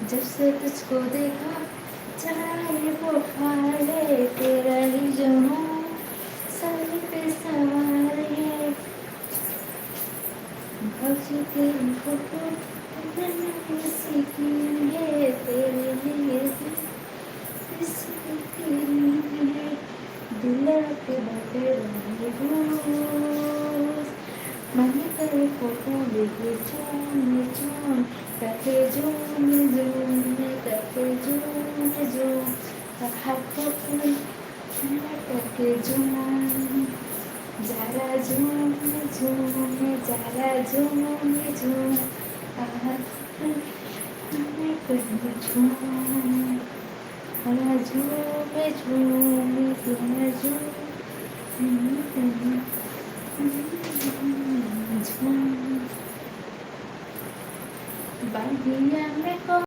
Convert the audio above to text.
जब से तुझको देखा चाहे वो खाले तेरा ही जो हूँ सर पे सवार है भौजी तेरी फोटो मैंने सीखी है तेरे लिए इसकी तेरी है दिल के बाटे मन तेरे फोटो लेके चूम करके झूम हाथ करके झूम जरा झूम जरा झूम झूम बाहिया में